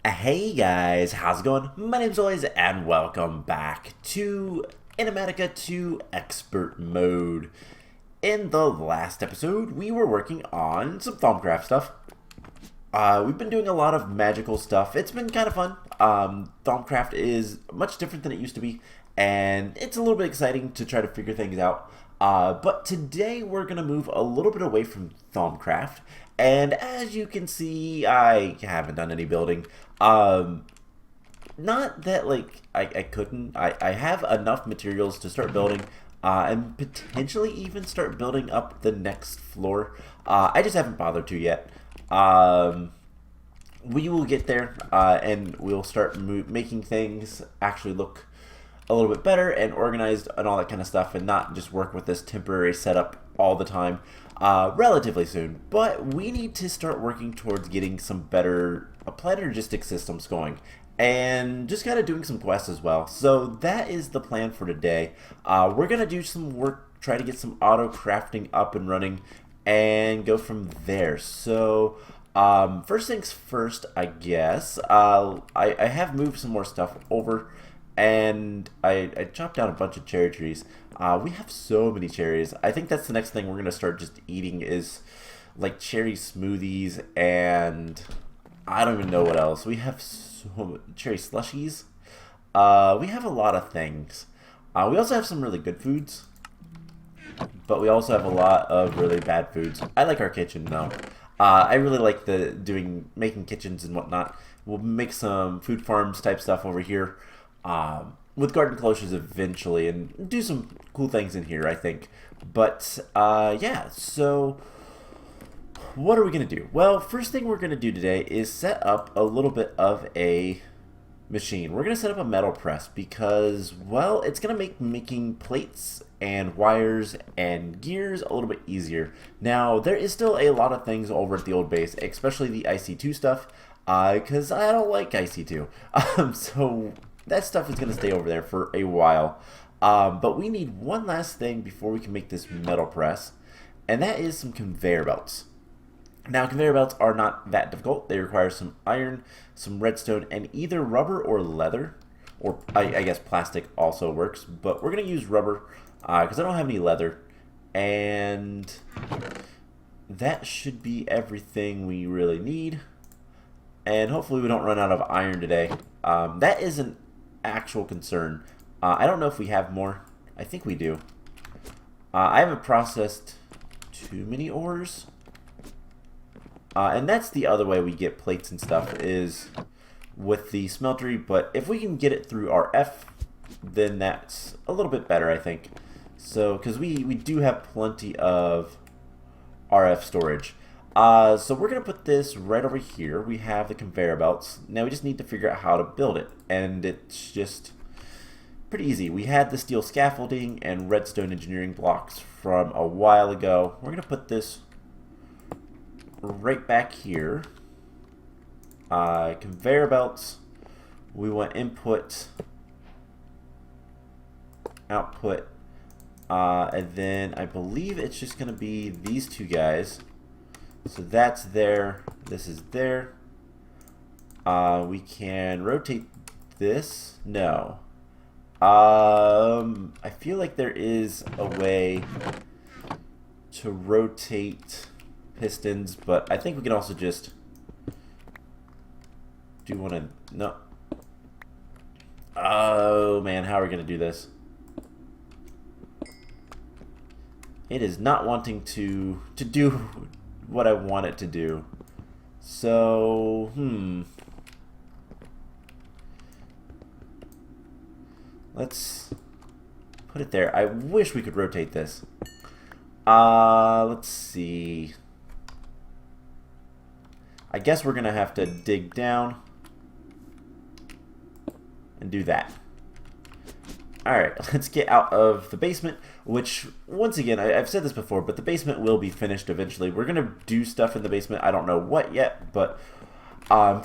Hey guys, how's it going? My name's Lois and welcome back to Enigmatica 2 Expert Mode. In the last episode, we were working on some Thaumcraft stuff. We've been doing a lot of magical stuff. It's been kind of fun. Thaumcraft is much different than it used to be, and it's a little bit exciting to try to figure things out. But today we're going to move a little bit away from Thaumcraft, and as you can see, I haven't done any building. Not that, like, I couldn't. I have enough materials to start building, and potentially even start building up the next floor. I just haven't bothered to yet. We will get there, and we'll start making things actually look a little bit better and organized and all that kind of stuff, and not just work with this temporary setup all the time relatively soon. But we need to start working towards getting some better applied energistics systems going, and just kind of doing some quests as well. So that is the plan for today. We're going to do some work, try to get some auto-crafting up and running, and go from there. So first things first, I guess. I have moved some more stuff over, and I chopped down a bunch of cherry trees. We have so many cherries. I think that's the next thing we're going to start just eating is like cherry smoothies, and I don't even know what else. We have cherry slushies. We have a lot of things. We also have some really good foods, but we also have a lot of really bad foods. I like our kitchen though. I really like making kitchens and whatnot. We'll make some food farms type stuff over here with garden closures eventually, and do some cool things in here, I think. But yeah, so what are we going to do? Well, first thing we're going to do today is set up a little bit of a machine. We're going to set up a metal press because, well, it's going to make making plates and wires and gears a little bit easier. Now, there is still a lot of things over at the old base, especially the IC2 stuff, because I don't like IC2. So that stuff is going to stay over there for a while. But we need one last thing before we can make this metal press, and that is some conveyor belts. Now, conveyor belts are not that difficult. They require some iron, some redstone, and either rubber or leather, or I guess plastic also works, but we're going to use rubber because I don't have any leather, and that should be everything we really need, and hopefully we don't run out of iron today. That is an actual concern. I don't know if we have more. I think we do. I haven't processed too many ores. And that's the other way we get plates and stuff, is with the smeltery, but if we can get it through RF, then that's a little bit better, I think. So, because we do have plenty of RF storage. So we're going to put this right over here. We have the conveyor belts. Now we just need to figure out how to build it, and it's just pretty easy. We had the steel scaffolding and redstone engineering blocks from a while ago. We're going to put this right back here. Conveyor belts, we want input, output, and then I believe it's just going to be these two guys. So that's there, this is there. We can rotate this. No. I feel like there is a way to rotate pistons, but I think we can also just do one of no. Oh man, how are we gonna do this? It is not wanting to do what I want it to do. So let's put it there. I wish we could rotate this. Let's see. I guess we're going to have to dig down and do that. Alright, let's get out of the basement, which, once again, I've said this before, but the basement will be finished eventually. We're going to do stuff in the basement. I don't know what yet, but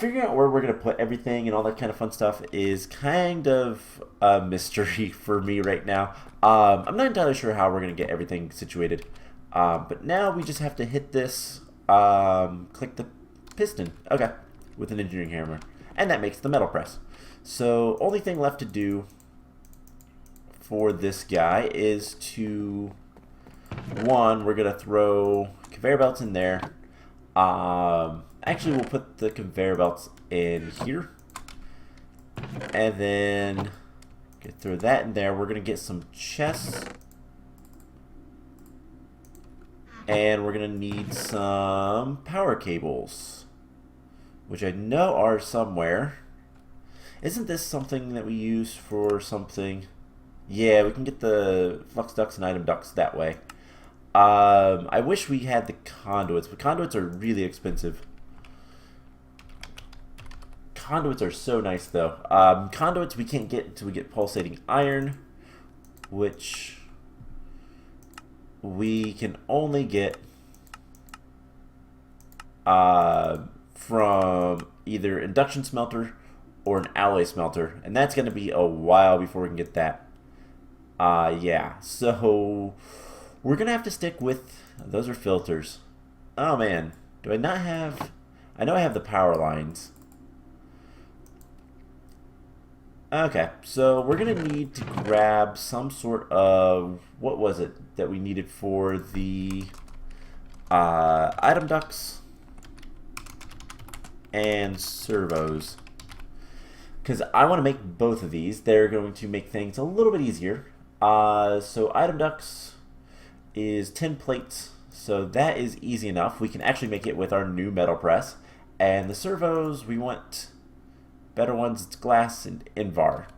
figuring out where we're going to put everything and all that kind of fun stuff is kind of a mystery for me right now. I'm not entirely sure how we're going to get everything situated, but now we just have to hit this, click the piston, okay, with an engineering hammer. and that makes the metal press. So only thing left to do for this guy is to, one, we're going to throw conveyor belts in there. Actually, we'll put the conveyor belts in here. And then throw that in there. We're going to get some chests. And we're going to need some power cables, which I know are somewhere. Isn't this something that we use for something? Yeah, we can get the flux ducts and item ducts that way. I wish we had the conduits, but conduits are really expensive. Conduits are so nice, though. Conduits we can't get until we get pulsating iron, which we can only get from either induction smelter or an alloy smelter, and that's going to be a while before we can get that. Yeah, so we're going to have to stick with, those are filters. Oh man, do I not have, I know I have the power lines. Okay, so we're going to need to grab some sort of, what was it that we needed for the item ducts and servos. Because I want to make both of these. They're going to make things a little bit easier. So item ducts is 10 plates, so that is easy enough. We can actually make it with our new metal press. And the servos, we want better ones. It's glass and Invar.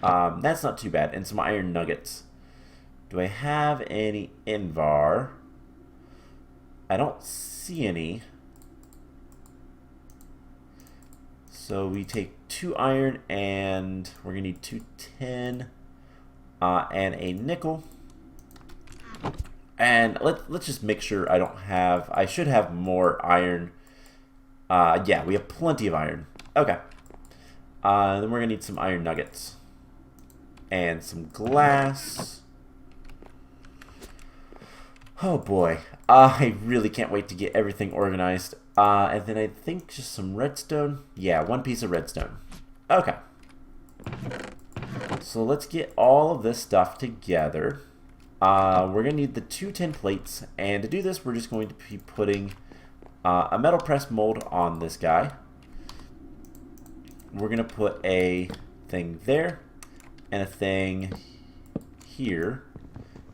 That's not too bad. And some iron nuggets. Do I have any Invar? I don't see any. So we take 2 iron, and we're going to need 2 tin and a nickel. And let's just make sure I don't have, I should have more iron. Yeah, we have plenty of iron. Okay. Then we're going to need some iron nuggets. And some glass. Oh boy. I really can't wait to get everything organized. And then I think just some redstone. Yeah, 1 piece of redstone. Okay. So let's get all of this stuff together. We're going to need the 2 tin plates. And to do this, we're just going to be putting a metal press mold on this guy. We're going to put a thing there and a thing here.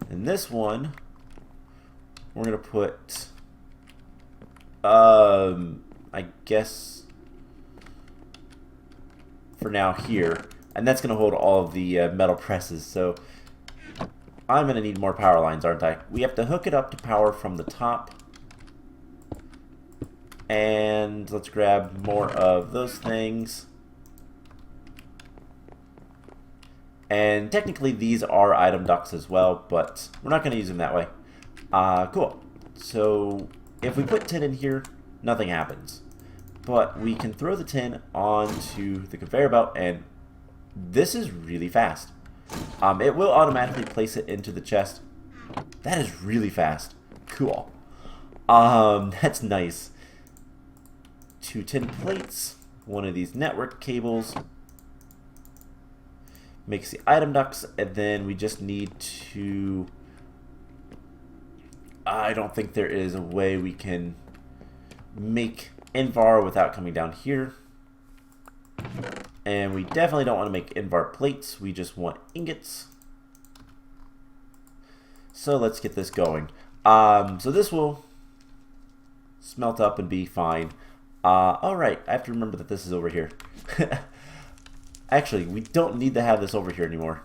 And this one, we're going to put, I guess, for now here. And that's going to hold all of the metal presses. So I'm going to need more power lines, aren't I? We have to hook it up to power from the top. And let's grab more of those things. And technically these are item ducts as well, but we're not going to use them that way. Cool. So if we put tin in here, nothing happens. But we can throw the tin onto the conveyor belt, and this is really fast. It will automatically place it into the chest. That is really fast. Cool. That's nice. 2 tin plates, 1 of these network cables. Makes the item ducts, and then we just need to, I don't think there is a way we can make Invar without coming down here. And we definitely don't want to make Invar plates, we just want ingots. So let's get this going. So this will smelt up and be fine. Alright, I have to remember that this is over here. Actually, we don't need to have this over here anymore.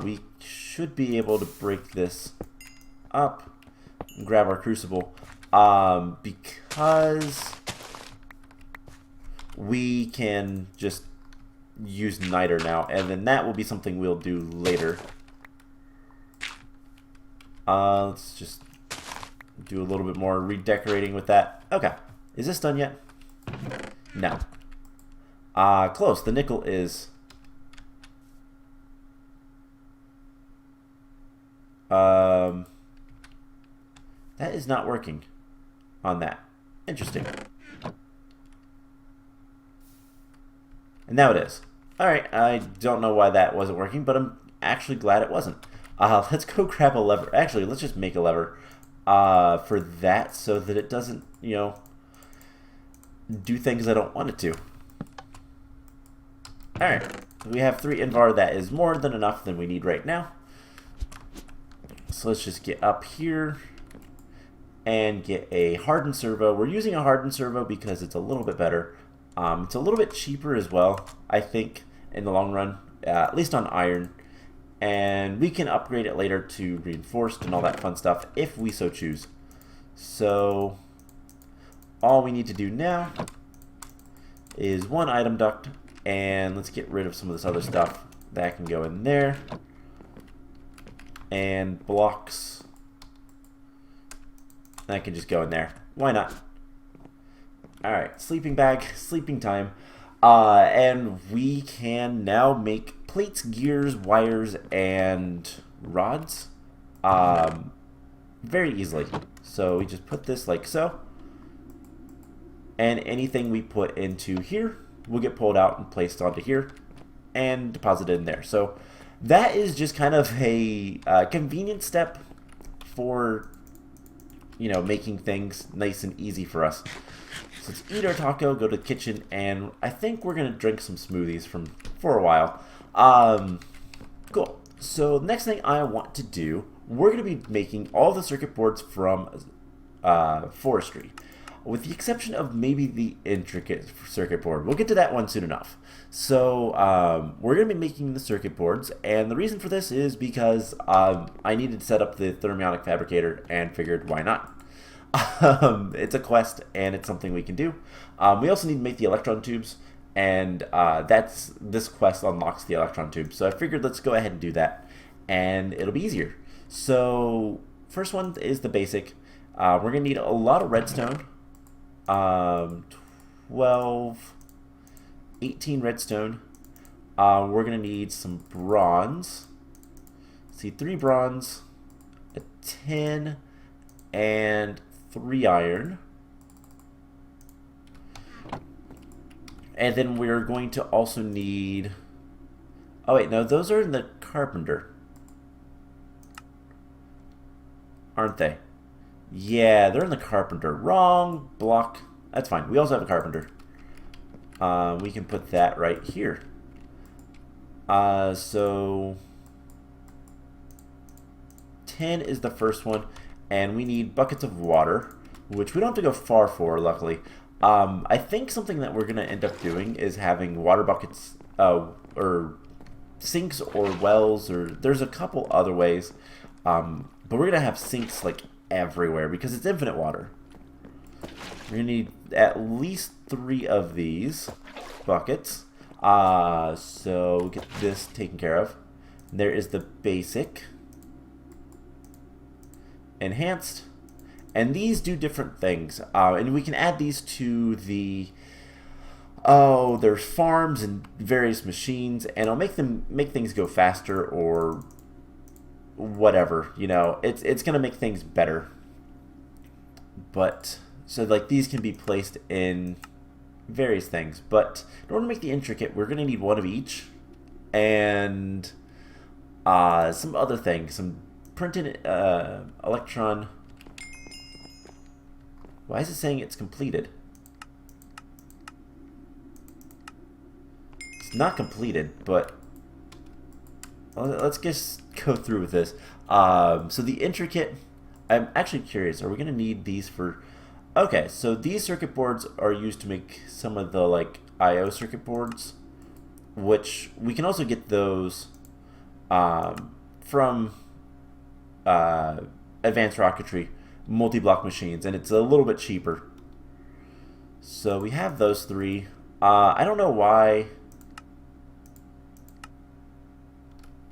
We should be able to break this up and grab our crucible. Because we can just use niter now, and then that will be something we'll do later. Let's just do a little bit more redecorating with that. Okay. Is this done yet? No. Close. The nickel is that is not working on that. Interesting. And now it is. Alright, I don't know why that wasn't working, but I'm actually glad it wasn't. Let's go grab a lever. Actually, let's just make a lever for that so that it doesn't, you know, do things I don't want it to. Alright, we have 3 Invar. That is more than enough than we need right now. So let's just get up here and get a hardened servo. We're using a hardened servo because it's a little bit better. It's a little bit cheaper as well, I think, in the long run, at least on iron. And we can upgrade it later to reinforced and all that fun stuff if we so choose. So all we need to do now is 1 item duct, and let's get rid of some of this other stuff that can go in there. And blocks, that can just go in there. Why not? Alright, sleeping bag, sleeping time. And we can now make plates, gears, wires, and rods very easily. So we just put this like so. And anything we put into here will get pulled out and placed onto here and deposited in there. So that is just kind of a convenient step for, you know, making things nice and easy for us. So let's eat our taco, go to the kitchen, and I think we're going to drink some smoothies for a while. Cool. So the next thing I want to do, we're going to be making all the circuit boards from forestry, with the exception of maybe the intricate circuit board. We'll get to that one soon enough. So we're going to be making the circuit boards, and the reason for this is because I needed to set up the thermionic fabricator and figured why not. It's a quest, and it's something we can do. We also need to make the electron tubes, and this quest unlocks the electron tubes. So I figured let's go ahead and do that, and it'll be easier. So first one is the basic. We're going to need a lot of redstone. 12, 18 redstone. We're going to need some bronze. See, 3 bronze, a 10, and 3 iron. And then we're going to also need... Oh wait, no, those are in the carpenter, aren't they? Yeah, they're in the carpenter. Wrong block. That's fine. We also have a carpenter. We can put that right here. So 10 is the first one, and we need buckets of water, which we don't have to go far for, luckily. I think something that we're going to end up doing is having water buckets, or sinks or wells, or there's a couple other ways, but we're going to have sinks like everywhere because it's infinite water. We're going to need at least 3 of these buckets. So get this taken care of. There is the basic, enhanced, and these do different things. And we can add these to the there's farms and various machines, and it'll make things go faster or whatever, you know. It's gonna make things better. But so like these can be placed in various things, but in order to make the intricate, we're gonna need 1 of each, and some other things, some printed electron. Why is it saying it's completed? It's not completed, but let's just go through with this. So the intricate, I'm actually curious, are we going to need these for... Okay, so these circuit boards are used to make some of the like I/O circuit boards, which we can also get those from advanced rocketry multi-block machines, and it's a little bit cheaper. So we have those 3. I don't know why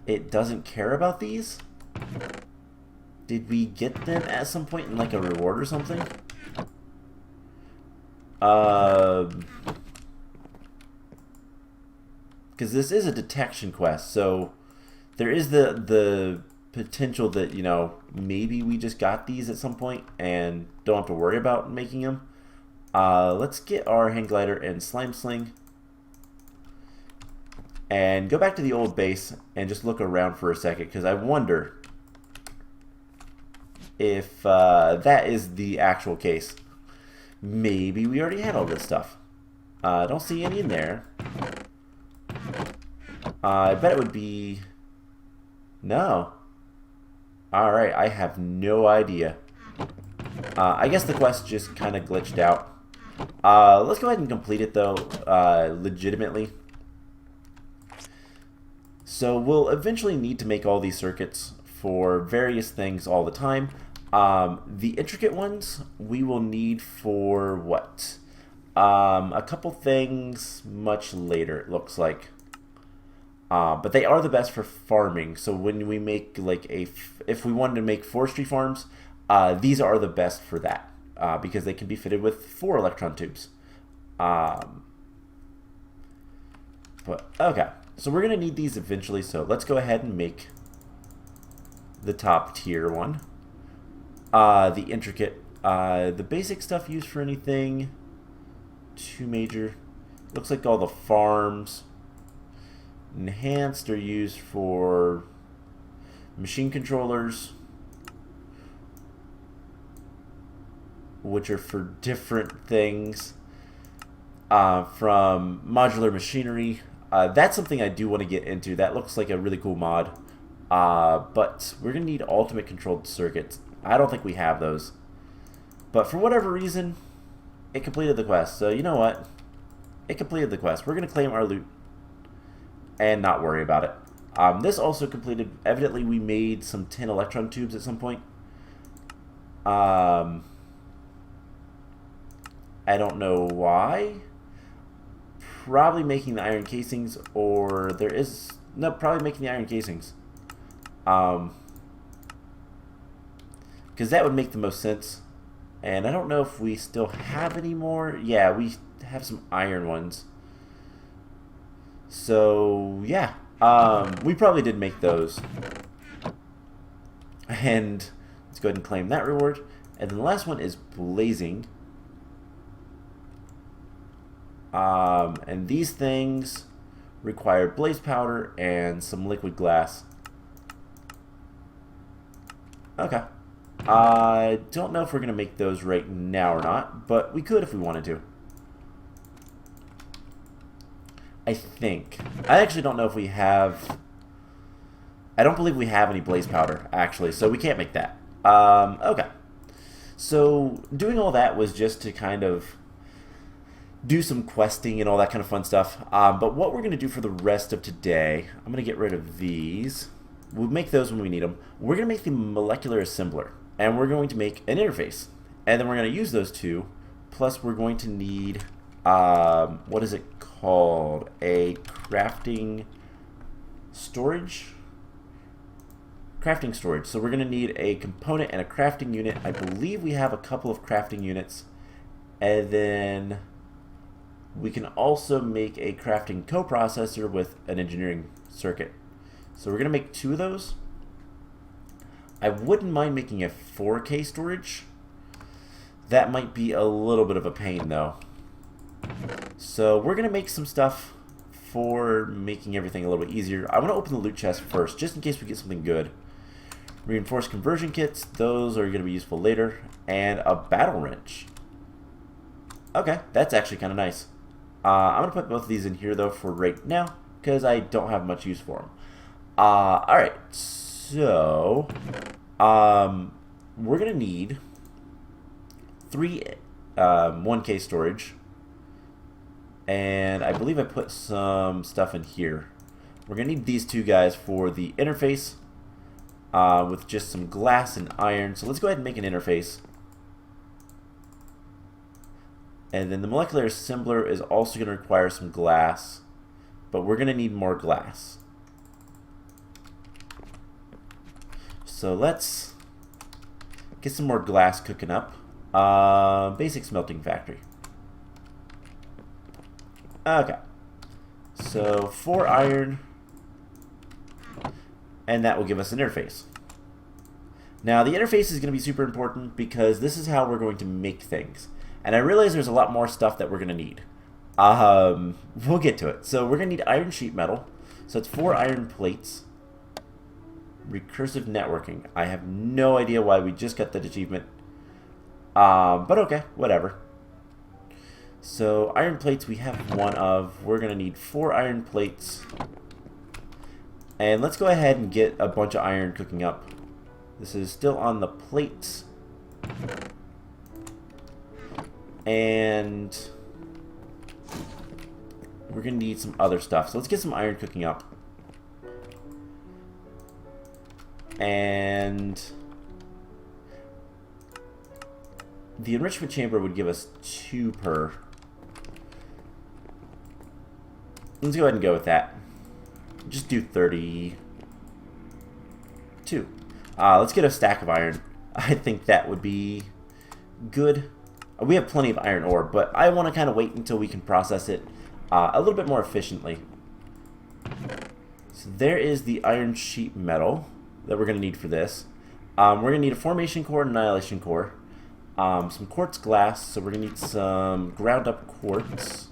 it doesn't care about these. Did we get them at some point in like a reward or something? Because this is a detection quest, so there is the potential that, you know, maybe we just got these at some point and don't have to worry about making them. Let's get our hang glider and slime sling. and go back to the old base and just look around for a second, because I wonder if that is the actual case. Maybe we already had all this stuff. I don't see any in there. I bet it would be... No. Alright, I have no idea. I guess the quest just kind of glitched out. Let's go ahead and complete it, though, legitimately. So we'll eventually need to make all these circuits for various things all the time. The intricate ones we will need for what? A couple things much later, it looks like. But they are the best for farming. So when we make like if we wanted to make forestry farms, these are the best for that because they can be fitted with 4 electron tubes. But okay, so we're gonna need these eventually. So let's go ahead and make the top tier one. The intricate, the basic stuff used for anything too major. Looks like all the farms. Enhanced are used for machine controllers, which are for different things. From modular machinery, that's something I do want to get into. That looks like a really cool mod. But we're gonna need ultimate controlled circuits. I don't think we have those, but for whatever reason, it completed the quest. So you know what? It completed the quest. We're gonna claim our loot and not worry about it. This also completed. Evidently, we made some 10 electron tubes at some point. I don't know why. Probably making the iron casings, or there is no. Probably making the iron casings. Because that would make the most sense. And I don't know if we still have any more. Yeah, we have some iron ones. So, yeah. We probably did make those. And let's go ahead and claim that reward. And then the last one is blazing. And these things require blaze powder and some liquid glass. Okay. I don't know if we're going to make those right now or not, but we could if we wanted to. I think. I actually don't know if we have... I don't believe we have any blaze powder, actually, so we can't make that. Okay. So, doing all that was just to kind of do some questing and all that kind of fun stuff. But what we're going to do for the rest of today, I'm going to get rid of these. We'll make those when we need them. We're going to make the molecular assembler. And we're going to make an interface. And then we're going to use those two. Plus we're going to need, what is it called? A crafting storage? Crafting storage. So we're going to need a component and a crafting unit. I believe we have a couple of crafting units. And then we can also make a crafting coprocessor with an engineering circuit. So we're going to make 2 of those. I wouldn't mind making a 4K storage. That might be a little bit of a pain though. So we're going to make some stuff for making everything a little bit easier. I want to open the loot chest first, just in case we get something good. Reinforced conversion kits, those are going to be useful later. And a battle wrench. Okay, that's actually kind of nice. I'm going to put both of these in here though for right now, because I don't have much use for them. Alright, so we're going to need 3 1K storage. And I believe I put some stuff in here. We're going to need these 2 guys for the interface with just some glass and iron. So let's go ahead and make an interface. And then the molecular assembler is also going to require some glass. But we're going to need more glass. So let's get some more glass cooking up. Basic smelting factory. Okay. So 4 iron. And that will give us an interface. Now the interface is going to be super important because this is how we're going to make things. And I realize there's a lot more stuff that we're going to need. We'll get to it. So we're going to need iron sheet metal. So it's 4 iron plates. Recursive networking. I have no idea why we just got that achievement. But okay, whatever. So iron plates we have 1 of. We're going to need 4 iron plates. And let's go ahead and get a bunch of iron cooking up. This is still on the plates. And we're going to need some other stuff. So let's get some iron cooking up. And the enrichment chamber would give us 2 per. Let's go ahead and go with that. Just do 32. Let's get a stack of iron. I think that would be good. We have plenty of iron ore, but I want to kind of wait until we can process it a little bit more efficiently. So there is the iron sheet metal that we're going to need for this. We're going to need a formation core and annihilation core. Some quartz glass, so we're going to need some ground up quartz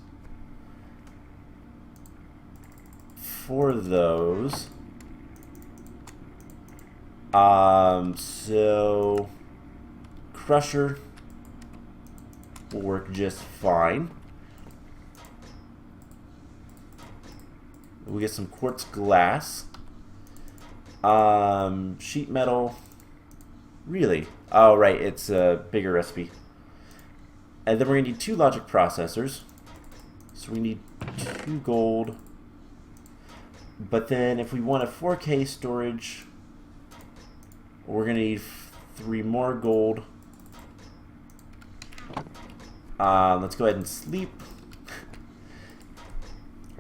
for those. So crusher will work just fine. We get some quartz glass. Sheet metal. Really? Oh, right. It's a bigger recipe. And then we're going to need 2 logic processors. So we need 2 gold. But then if we want a 4K storage, we're going to need 3 more gold. Let's go ahead and sleep.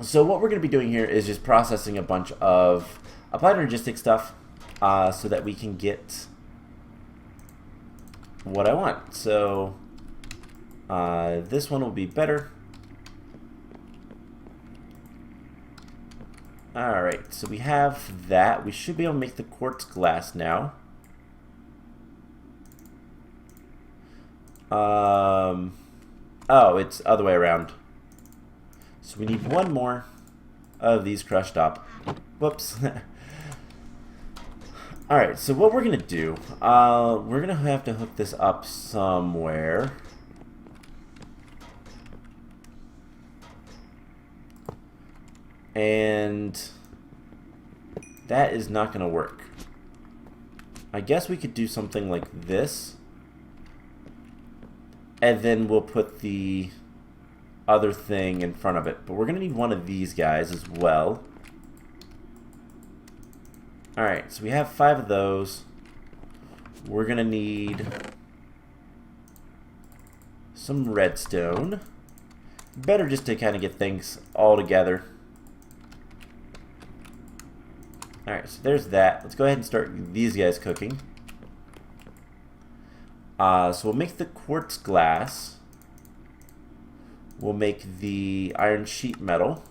So what we're going to be doing here is just processing a bunch of Applied Energistics stuff so that we can get what I want. So this one will be better. Alright, so we have that. We should be able to make the quartz glass now. Oh, it's other way around. So we need 1 more of these crushed up. Whoops. Alright, so what we're going to do, we're going to have to hook this up somewhere. And that is not going to work. I guess we could do something like this. And then we'll put the other thing in front of it. But we're going to need 1 of these guys as well. Alright, so we have 5 of those. We're going to need some redstone. Better just to kind of get things all together. Alright, so there's that. Let's go ahead and start these guys cooking. So we'll make the quartz glass. We'll make the iron sheet metal.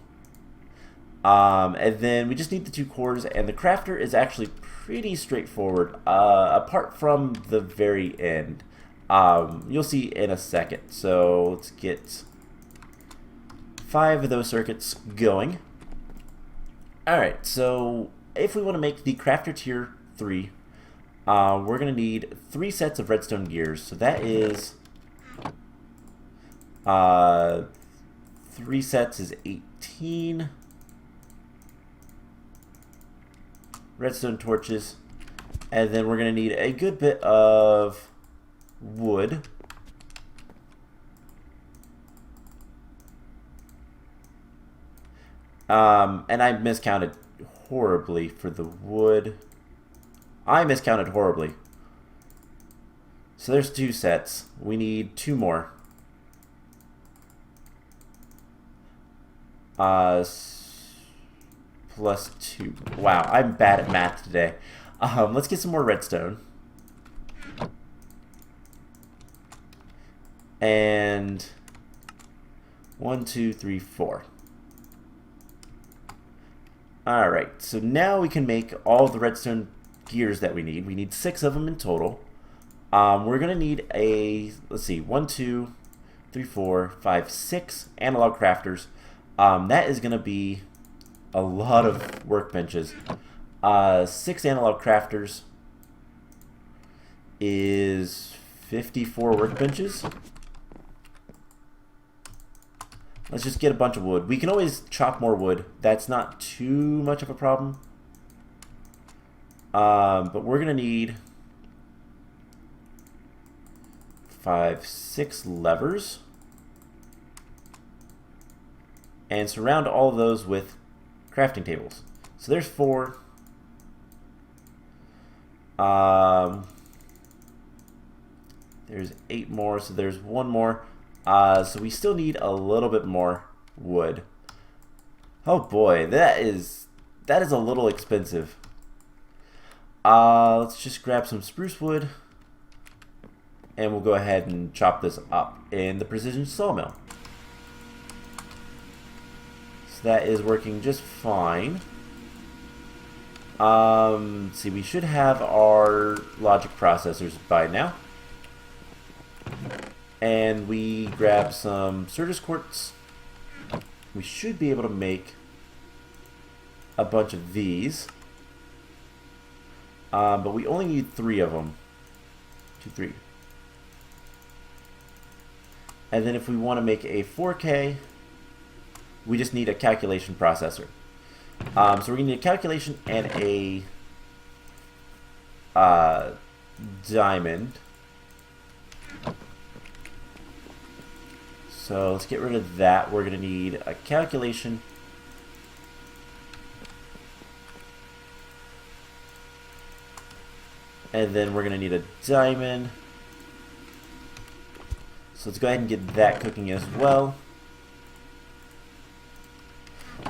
And then we just need the 2 cores, and the crafter is actually pretty straightforward, apart from the very end. You'll see in a second. So let's get 5 of those circuits going. Alright, so if we want to make the crafter tier 3, we're going to need 3 sets of redstone gears. So that is 3 sets is 18 redstone torches, and then we're going to need a good bit of wood. And I miscounted horribly for the wood. I miscounted horribly. So there's 2 sets. We need 2 more. Plus 2. Wow, I'm bad at math today. Let's get some more redstone. And 1, 2, 3, 4. Alright, so now we can make all the redstone gears that we need. We need 6 of them in total. We're going to need a, let's see, 1, 2, 3, 4, 5, 6 analog crafters. That is going to be a lot of workbenches. 6 analog crafters is 54 workbenches. Let's just get a bunch of wood. We can always chop more wood. That's not too much of a problem. But we're going to need 5, 6 levers. And surround all of those with crafting tables. So there's 4. There's 8 more, so there's 1 more. So we still need a little bit more wood. Oh boy, that is a little expensive. Let's just grab some spruce wood, and we'll go ahead and chop this up in the precision sawmill. So that is working just fine. See, we should have our logic processors by now. And we grab some Certus quartz. We should be able to make a bunch of these. But we only need 3 of them. 2, 3. And then if we want to make a 4K, we just need a calculation processor. So we're going to need a calculation and a diamond. So let's get rid of that. We're going to need a calculation. And then we're going to need a diamond. So let's go ahead and get that cooking as well.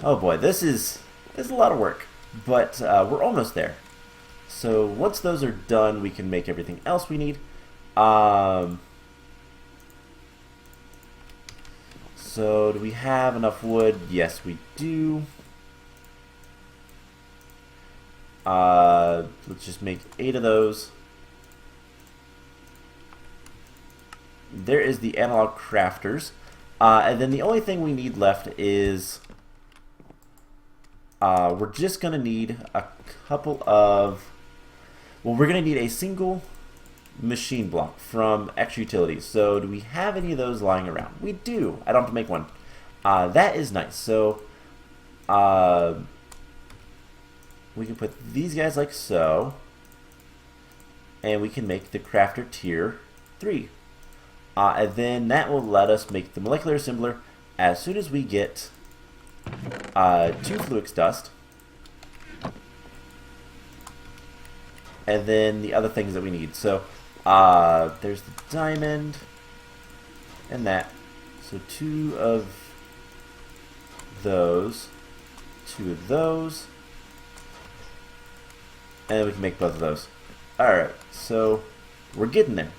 Oh boy, this is a lot of work, but we're almost there. So once those are done, we can make everything else we need. So do we have enough wood? Yes, we do. Let's just make 8 of those. There is the analog crafters. And then the only thing we need left is we're just going to need a couple of... Well, we're going to need a single machine block from Extra Utilities. So do we have any of those lying around? We do. I don't have to make one. That is nice. So we can put these guys like so, and we can make the crafter tier 3. And then that will let us make the molecular assembler as soon as we get 2 fluix dust, and then the other things that we need. So there's the diamond and that. So 2 of those, 2 of those, and we can make both of those. Alright, so we're getting there.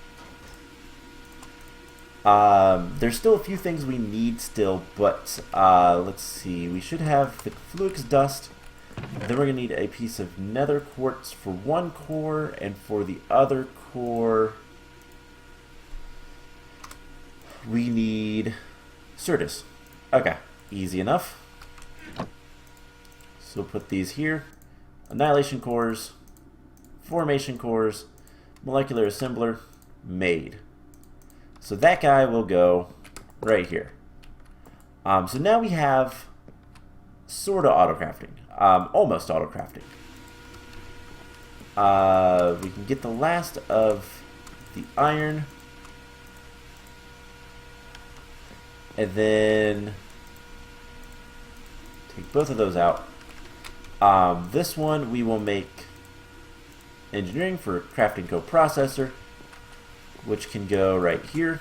There's still a few things we need still, but let's see. We should have the fluix dust. Then we're going to need a piece of nether quartz for 1 core, and for the other core we need Certus. Okay, easy enough. So we'll put these here. Annihilation cores, formation cores, molecular assembler, made. So that guy will go right here. So now we have sort of auto-crafting. Almost auto-crafting. We can get the last of the iron. And then take both of those out. This one we will make engineering for crafting coprocessor, which can go right here.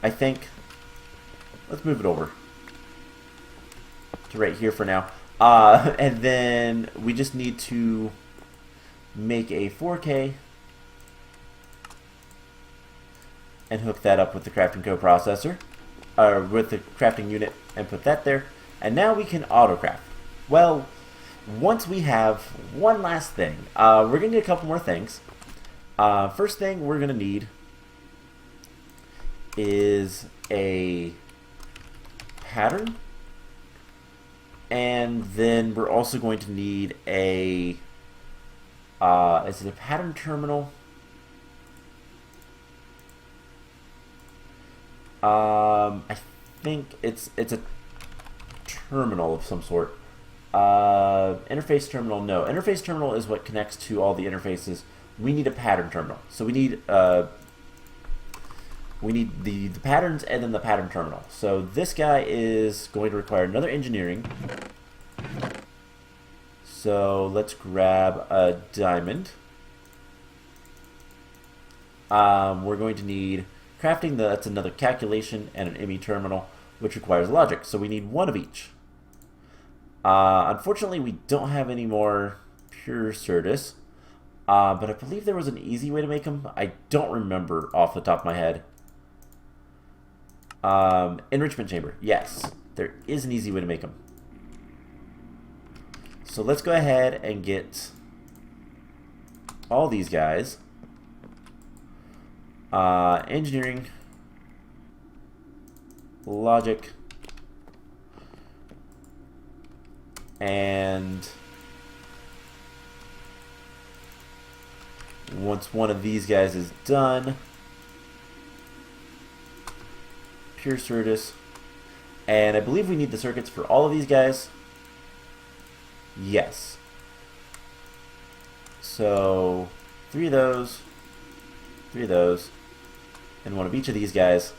I think. Let's move it over to right here for now. And then we just need to make a 4K and hook that up with the crafting coprocessor, or with the crafting unit, and put that there. And now we can auto-craft. Well, once we have one last thing, we're going to need a couple more things. First thing we're going to need is a pattern. And then we're also going to need a, is it a pattern terminal? I think it's a terminal of some sort. Interface terminal, no. Interface terminal is what connects to all the interfaces. We need a pattern terminal. So we need the patterns and then the pattern terminal. So this guy is going to require another engineering. So let's grab a diamond. We're going to need crafting, that's another calculation, and an ME terminal, which requires logic. So we need one of each. Unfortunately, we don't have any more pure Certus, but I believe there was an easy way to make them. I don't remember off the top of my head. Enrichment chamber. Yes, there is an easy way to make them. So let's go ahead and get all these guys. Engineering, logic, and once one of these guys is done, pure Certus, and I believe we need the circuits for all of these guys. Yes. So 3 of those, 3 of those, and one of each of these guys.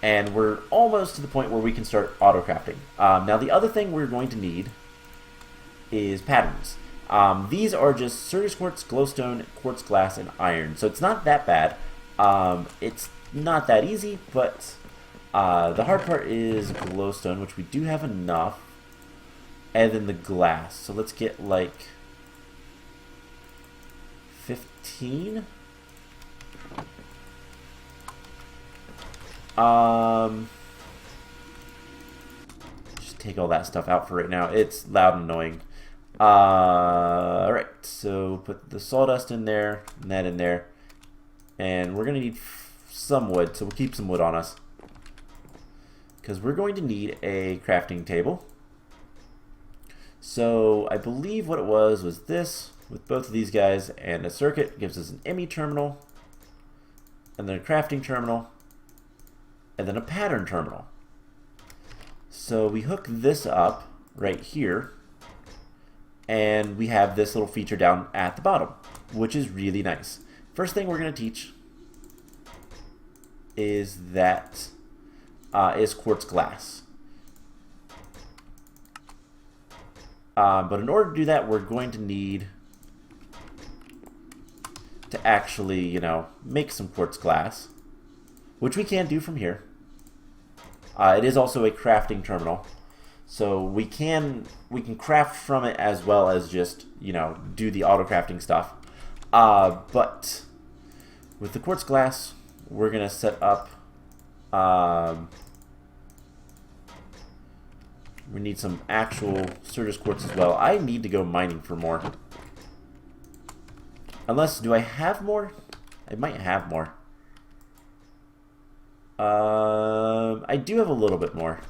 And we're almost to the point where we can start auto-crafting. Now the other thing we're going to need is patterns. These are just Certus quartz, glowstone, quartz glass, and iron. So it's not that bad. It's not that easy, but the hard part is glowstone, which we do have enough, and then the glass. So let's get like 15. Just take all that stuff out for right now. It's loud and annoying. Alright, so put the sawdust in there, and that in there. And we're going to need some wood, so we'll keep some wood on us. Because we're going to need a crafting table. So I believe what it was this, with both of these guys, and a circuit gives us an ME terminal, and then a crafting terminal, and then a pattern terminal. So we hook this up right here, and we have this little feature down at the bottom, which is really nice. First thing we're going to teach is that is quartz glass. But in order to do that, we're going to need to actually, you know, make some quartz glass, which we can do from here. It is also a crafting terminal, so we can craft from it as well as just, you know, do the auto crafting stuff. But with the quartz glass, we're gonna set up. We need some actual Certus quartz as well. I need to go mining for more. Unless, do I have more? I might have more. I do have a little bit more.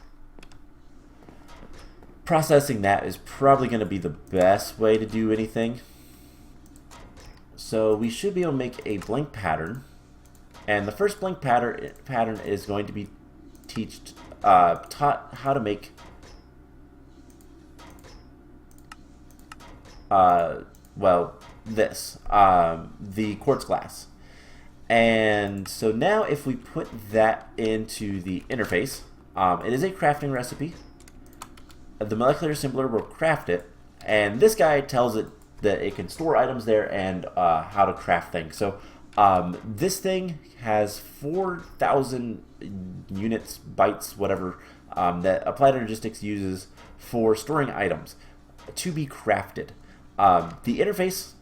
Processing that is probably going to be the best way to do anything. So we should be able to make a blank pattern. And the first blank pattern is going to be taught how to make the quartz glass. And so now if we put that into the interface, it is a crafting recipe. The molecular assembler will craft it, and this guy tells it that it can store items there and how to craft things. So this thing has 4,000 units, bytes, whatever, that Applied Energistics uses for storing items to be crafted. The interface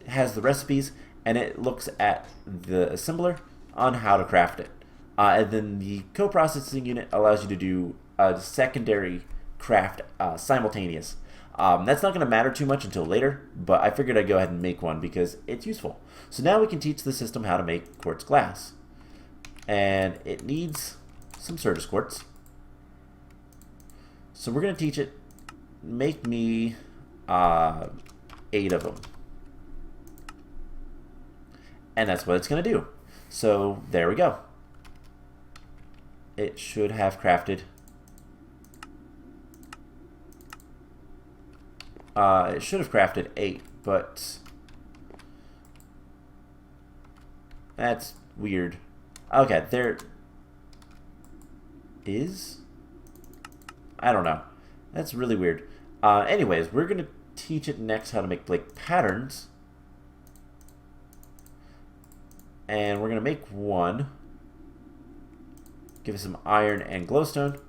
has the recipes, and it looks at the assembler on how to craft it. And then the co-processing unit allows you to do a secondary craft simultaneous. That's not going to matter too much until later, but I figured I'd go ahead and make one because it's useful. So now we can teach the system how to make quartz glass. And it needs some Certus quartz. So we're going to teach it, make me 8 of them. And that's what it's going to do. So there we go. It should have crafted. It should have crafted 8, but that's weird. Okay, there is. I don't know. That's really weird. Anyways, we're going to teach it next how to make Blake patterns. And we're going to make one. Give it some iron and glowstone.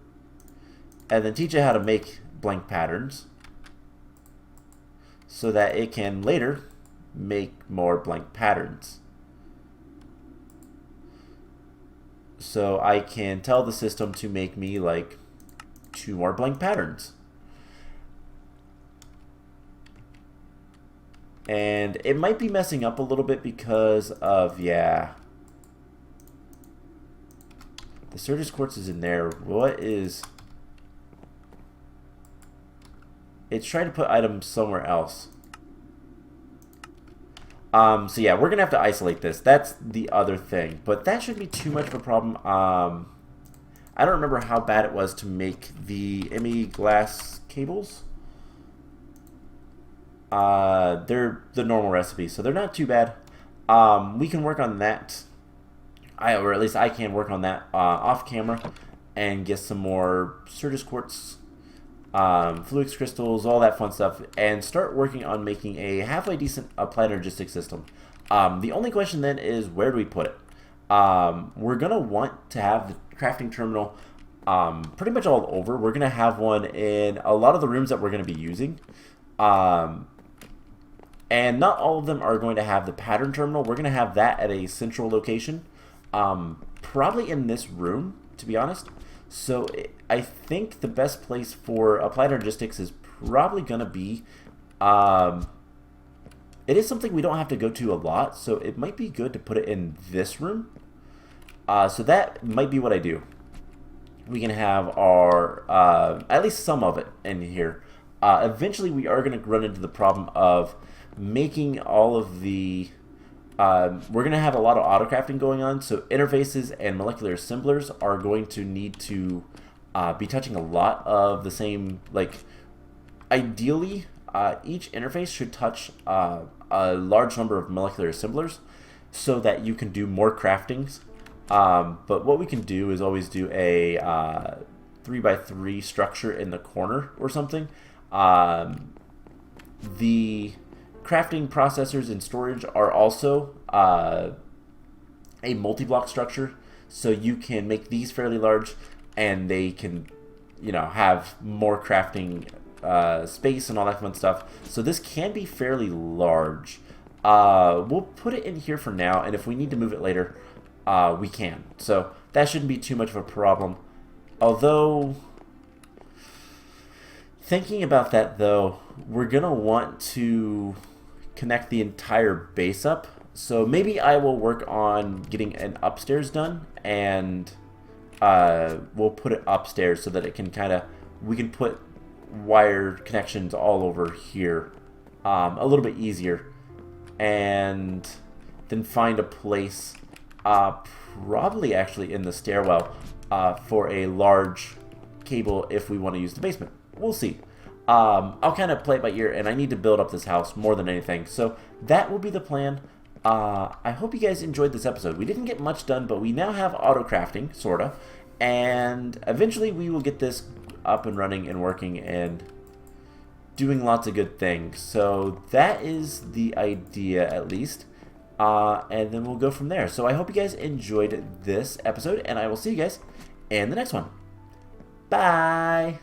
And then teach it how to make blank patterns, so that it can later make more blank patterns. So I can tell the system to make me like 2 more blank patterns. And it might be messing up a little bit because of, yeah, the Sturgis quartz is in there. What is... It's trying to put items somewhere else. So yeah, we're going to have to isolate this. That's the other thing. But that shouldn't be too much of a problem. I don't remember how bad it was to make the ME glass cables. They're the normal recipe, so they're not too bad. We can work on that. Or at least I can work on that off camera and get some more Sturgis quartz, fluix crystals, all that fun stuff, and start working on making a halfway decent applied energistics system. The only question then is, where do we put it? We're going to want to have the crafting terminal pretty much all over. We're going to have one in a lot of the rooms that we're going to be using. And not all of them are going to have the pattern terminal. We're going to have that at a central location. Probably in this room, to be honest. So I think the best place for applied energistics is probably going to be, it is something we don't have to go to a lot, so it might be good to put it in this room. So that might be what I do. We can have our, at least some of it in here. Eventually we are going to run into the problem of making all of the, we're going to have a lot of auto-crafting going on, so interfaces and molecular assemblers are going to need to be touching a lot of the same, like, ideally, each interface should touch a large number of molecular assemblers so that you can do more craftings. But what we can do is always do a 3x3 structure in the corner or something. The crafting processors and storage are also a multi-block structure, so you can make these fairly large, and they can, you know, have more crafting space and all that fun stuff. So this can be fairly large. We'll put it in here for now, and if we need to move it later, we can. So that shouldn't be too much of a problem. Although, thinking about that though, we're gonna want to connect the entire base up. So maybe I will work on getting an upstairs done, and we'll put it upstairs so that it can kind of, we can put wire connections all over here a little bit easier, and then find a place, probably actually in the stairwell, for a large cable if we want to use the basement. We'll see. I'll kind of play it by ear, and I need to build up this house more than anything. So that will be the plan. I hope you guys enjoyed this episode. We didn't get much done, but we now have auto-crafting, sorta. And eventually we will get this up and running and working and doing lots of good things. So that is the idea, at least. And then we'll go from there. So I hope you guys enjoyed this episode, and I will see you guys in the next one. Bye!